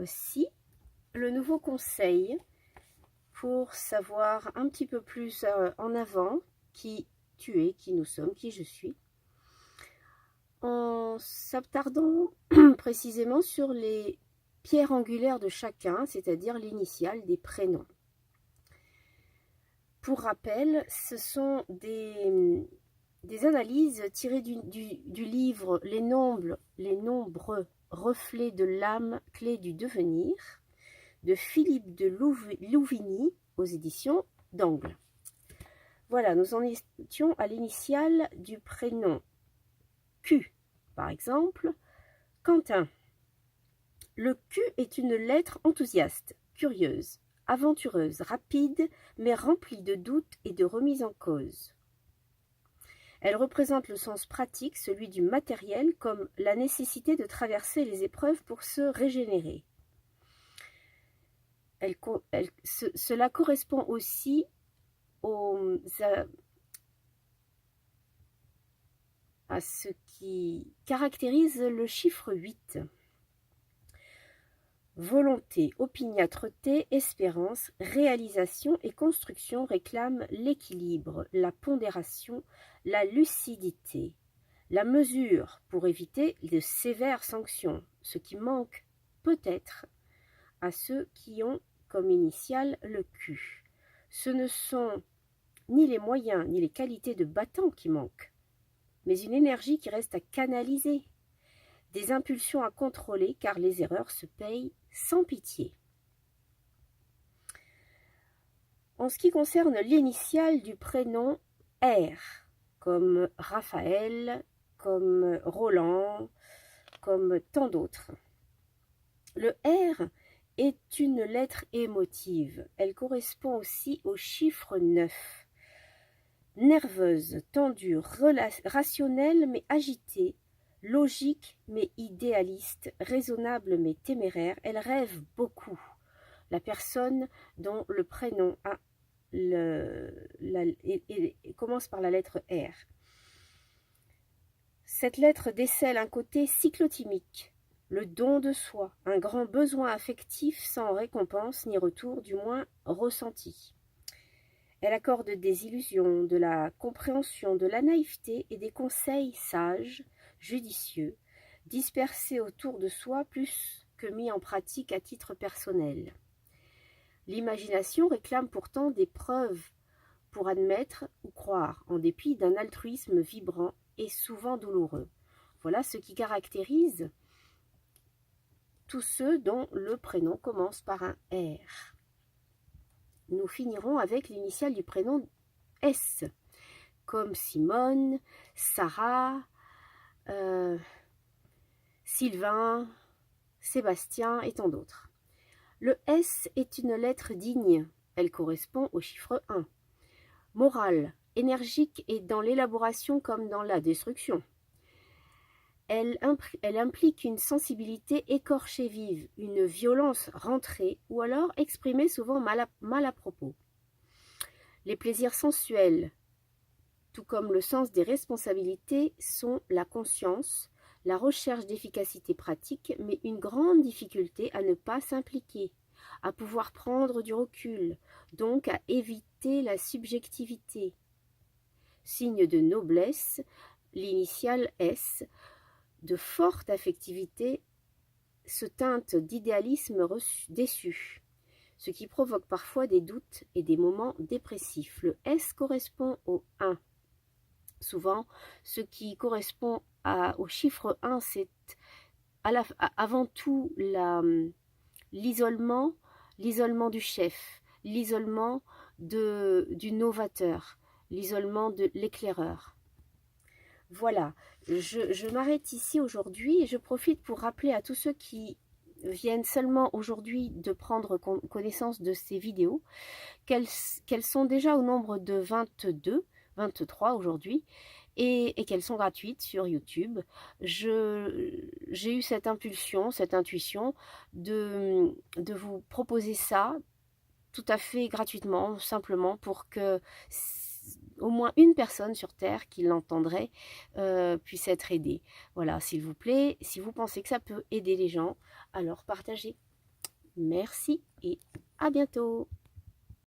aussi le nouveau conseil pour savoir un petit peu plus en avant qui tu es, qui nous sommes, qui je suis, en s'attardant précisément sur les pierres angulaires de chacun, c'est-à-dire l'initiale des prénoms. Pour rappel, ce sont des analyses tirées du livre Les nombreux reflets de l'âme, clé du devenir, de Philippe de Louvigny aux éditions d'Angle. Voilà, nous en étions à l'initiale du prénom Q, par exemple, Quentin. Le Q est une lettre enthousiaste, curieuse, aventureuse, rapide, mais remplie de doutes et de remises en cause. Elle représente le sens pratique, celui du matériel, comme la nécessité de traverser les épreuves pour se régénérer. Cela correspond aussi à ce qui caractérise le chiffre 8. Volonté, opiniâtreté, espérance, réalisation et construction réclament l'équilibre, la pondération, la lucidité, la mesure pour éviter de sévères sanctions, ce qui manque peut-être à ceux qui ont comme initiale le Q. Ce ne sont ni les moyens ni les qualités de battant qui manquent, mais une énergie qui reste à canaliser, des impulsions à contrôler car les erreurs se payent sans pitié. En ce qui concerne l'initiale du prénom R, comme Raphaël, comme Roland, comme tant d'autres, le R est une lettre émotive. Elle correspond aussi au chiffre 9. Nerveuse, tendue, rationnelle mais agitée, logique mais idéaliste, raisonnable mais téméraire, elle rêve beaucoup. La personne dont le prénom commence par la lettre R. Cette lettre décèle un côté cyclotimique, le don de soi, un grand besoin affectif sans récompense ni retour, du moins ressenti. Elle accorde des illusions, de la compréhension, de la naïveté et des conseils sages, judicieux, dispersés autour de soi plus que mis en pratique à titre personnel. L'imagination réclame pourtant des preuves pour admettre ou croire, en dépit d'un altruisme vibrant et souvent douloureux. Voilà ce qui caractérise tous ceux dont le prénom commence par un R. Nous finirons avec l'initiale du prénom S, comme Simone, Sarah, Sylvain, Sébastien et tant d'autres. Le S est une lettre digne, elle correspond au chiffre 1. Morale, énergique et dans l'élaboration comme dans la destruction. Elle implique une sensibilité écorchée vive, une violence rentrée ou alors exprimée souvent mal à propos. Les plaisirs sensuels, tout comme le sens des responsabilités, sont la conscience, la recherche d'efficacité pratique, mais une grande difficulté à ne pas s'impliquer, à pouvoir prendre du recul, donc à éviter la subjectivité. Signe de noblesse, l'initiale S, de forte affectivité, se teinte d'idéalisme déçu, ce qui provoque parfois des doutes et des moments dépressifs. Le S correspond au 1. Souvent, ce qui correspond au chiffre 1, c'est avant tout l'isolement du chef, l'isolement du novateur, l'isolement de l'éclaireur. Voilà, je m'arrête ici aujourd'hui et je profite pour rappeler à tous ceux qui viennent seulement aujourd'hui de prendre connaissance de ces vidéos qu'elles sont déjà au nombre de 22, 23 aujourd'hui et qu'elles sont gratuites sur YouTube. J'ai eu cette impulsion, cette intuition de vous proposer ça tout à fait gratuitement, simplement pour que au moins une personne sur Terre qui l'entendrait puisse être aidée. Voilà, s'il vous plaît, si vous pensez que ça peut aider les gens, alors partagez. Merci et à bientôt.